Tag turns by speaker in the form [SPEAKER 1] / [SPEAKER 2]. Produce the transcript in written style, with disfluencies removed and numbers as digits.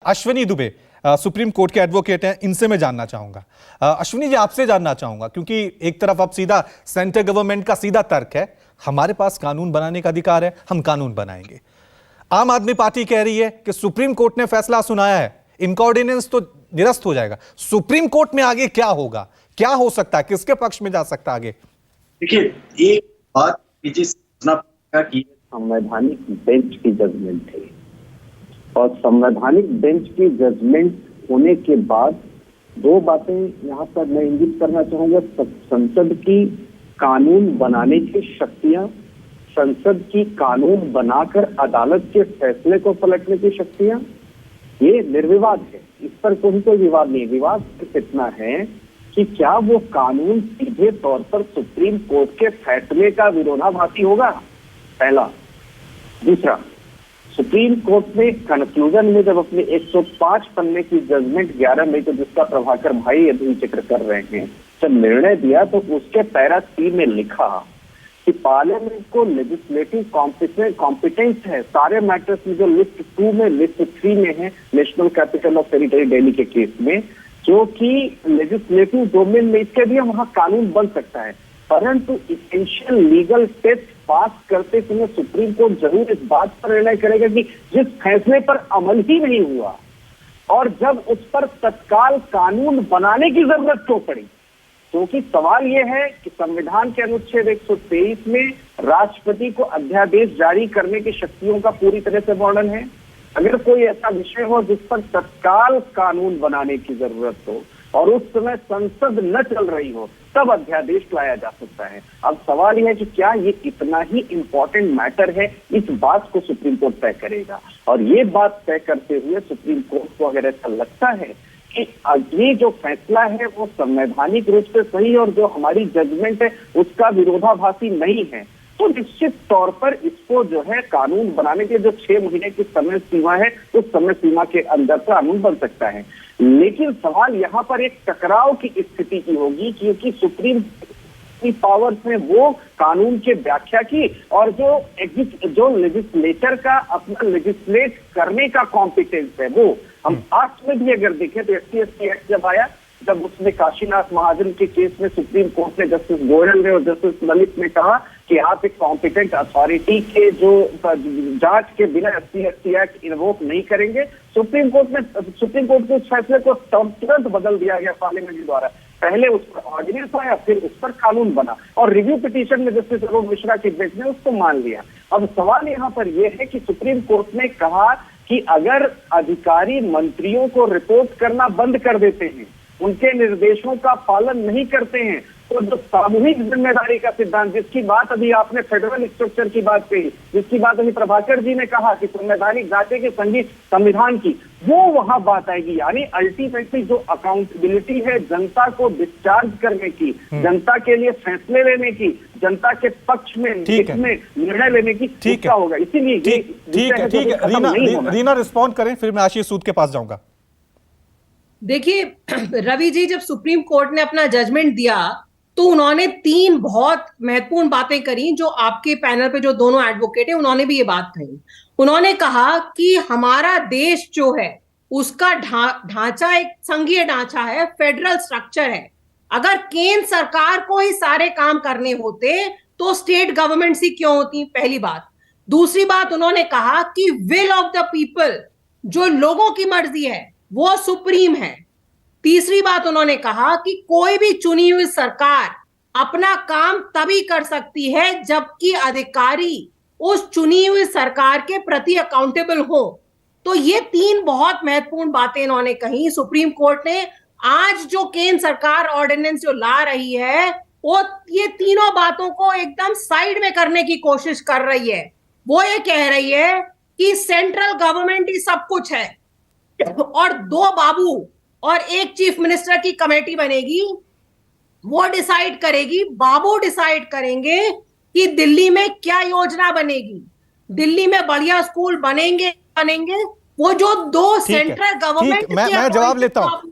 [SPEAKER 1] Ashwini Dubey supreme court के advocate हैं, इनसे मैं जानना चाहूंगा। अश्विनी जी, आपसे जानना चाहूंगा क्योंकि एक तरफ अब सीधा सेंट्रल गवर्नमेंट का सीधा तर्क है, हमारे पास कानून बनाने का अधिकार है, हम कानून बनाएंगे। आम आदमी पार्टी कह रही है कि सुप्रीम कोर्ट ने फैसला सुनाया है, इनका ऑर्डिनेंस तो निरस्त हो जाएगा। सुप्रीम कोर्ट में आगे क्या होगा, क्या हो सकता है, किसके पक्ष में जा सकता है आगे?
[SPEAKER 2] देखिए, एक बात कि संवैधानिक बेंच की जजमेंट है और संवैधानिक बेंच की जजमेंट होने के बाद दो बातें यहाँ पर मैं इंगित करना चाहूंगा। संसद की कानून बनाने की शक्तियां, संसद की कानून बनाकर अदालत के फैसले को पलटने की शक्तियां, ये निर्विवाद है, इस पर कोई विवाद नहीं। विवाद सिर्फ इतना है कि क्या वो कानून सीधे तौर पर सुप्रीम कोर्ट के फैसले का विरोधाभासी होगा, पहला। दूसरा, सुप्रीम कोर्ट ने कंक्लूजन में जब अपने 105 पन्ने की जजमेंट 11 मई को, जिसका प्रभाकर भाई अभी जिक्र कर रहे हैं, जब निर्णय दिया तो उसके पैरा 3 में लिखा कि पार्लियामेंट को लेजिस्लेटिव कॉम्पिटेंस है सारे मैटर्स में जो लिस्ट 2 में, लिस्ट 3 में है, national capital of territory Delhi के केस में, जो कि लेजिस्लेटिव डोमेन में, इसके लिए वहां कानून बन सकता है। परंतु इसेंशियल लीगल टेस्ट पास करते समय सुप्रीम कोर्ट जरूर इस बात पर निर्णय करेगा कि जिस फैसले पर अमल ही नहीं हुआ और जब उस पर तत्काल कानून बनाने की जरूरत क्यों पड़ी। क्योंकि सवाल यह है कि संविधान के अनुच्छेद 123 में राष्ट्रपति को अध्यादेश जारी करने की शक्तियों का पूरी तरह से वर्णन है। अगर कोई ऐसा विषय हो जिस पर तत्काल कानून बनाने की जरूरत हो और उस समय संसद न चल रही हो, तब अध्यादेश लाया जा सकता है। अब सवाल यह है कि क्या ये इतना ही इंपॉर्टेंट मैटर है, इस बात को सुप्रीम कोर्ट तय करेगा। और ये बात तय करते हुए सुप्रीम कोर्ट को अगर ऐसा लगता है कि ये जो फैसला है वो संवैधानिक रूप से सही और जो हमारी जजमेंट है उसका विरोधाभासी नहीं है, तो निश्चित तौर पर इसको जो है कानून बनाने के जो 6 महीने की समय सीमा है, उस समय सीमा के अंदर कानून बन सकता है। लेकिन सवाल यहाँ पर एक टकराव की स्थिति की होगी, क्योंकि सुप्रीम की पावर्स ने वो कानून की व्याख्या की और जो लेजिस्लेटर का अपना लेजिस्लेट करने का कॉम्पिटेंस है, वो हम पास्ट में भी अगर देखें तो SC/ST एक्ट जब आया, जब उसने काशीनाथ महाजन के केस में सुप्रीम कोर्ट ने जस्टिस गोयल ने और जस्टिस ललित ने कहा कि आप एक कॉम्पिटेंट अथॉरिटी के जो जांच के बिना SC/ST एक्ट इन्वोक नहीं करेंगे। सुप्रीम कोर्ट के उस फैसले को तुरंत बदल दिया गया पार्लियामेंट द्वारा। पहले उस पर ऑर्डिनेंस आया, फिर उस पर कानून बना और रिव्यू पिटीशन में जस्टिस अरुण मिश्रा की बेंच ने उसको मान लिया। अब सवाल यहाँ पर यह है कि सुप्रीम कोर्ट ने कहा कि अगर अधिकारी मंत्रियों को रिपोर्ट करना बंद कर देते हैं, उनके निर्देशों का पालन नहीं करते हैं, तो जो सामूहिक जिम्मेदारी का सिद्धांत, जिसकी बात अभी आपने फेडरल स्ट्रक्चर की बात कही, जिसकी बात अभी प्रभाकर जी ने कहा कि संवैधानिक ढांचे की संविधान की, वो वहां बात आएगी। यानी अल्टीमेटली जो अकाउंटेबिलिटी है जनता को डिस्चार्ज करने की, जनता के लिए फैसले लेने की, जनता के पक्ष में निर्णय लेने की, उसका होगा। इसीलिए
[SPEAKER 1] ठीक है, रीना रिस्पॉन्ड करें, फिर मैं आशीष सूद के पास जाऊंगा।
[SPEAKER 3] देखिए रवि जी, जब सुप्रीम कोर्ट ने अपना जजमेंट दिया तो उन्होंने 3 बहुत महत्वपूर्ण बातें करी, जो आपके पैनल पे जो दोनों एडवोकेट हैं उन्होंने भी ये बात कही। उन्होंने कहा कि हमारा देश जो है उसका ढांचा एक संघीय ढांचा है, फेडरल स्ट्रक्चर है। अगर केंद्र सरकार को ही सारे काम करने होते तो स्टेट गवर्नमेंट ही क्यों होती, पहली बात। दूसरी बात, उन्होंने कहा कि विल ऑफ द पीपल, जो लोगों की मर्जी है, वो सुप्रीम है। तीसरी बात, उन्होंने कहा कि कोई भी चुनी हुई सरकार अपना काम तभी कर सकती है जबकि अधिकारी उस चुनी हुई सरकार के प्रति अकाउंटेबल हो। तो ये 3 बहुत महत्वपूर्ण बातें इन्होंने कही। सुप्रीम कोर्ट ने आज जो केंद्र सरकार ऑर्डिनेंस जो ला रही है, वो ये तीनों बातों को एकदम साइड में करने की कोशिश कर रही है। वो ये कह रही है कि सेंट्रल गवर्नमेंट ही सब कुछ है और 2 बाबू और 1 चीफ मिनिस्टर की कमेटी बनेगी, वो डिसाइड करेगी, बाबू डिसाइड करेंगे कि दिल्ली में क्या योजना बनेगी, दिल्ली में बढ़िया स्कूल बनेंगे। वो जो 2 सेंट्रल गवर्नमेंट,
[SPEAKER 1] मैं जवाब लेता हूं।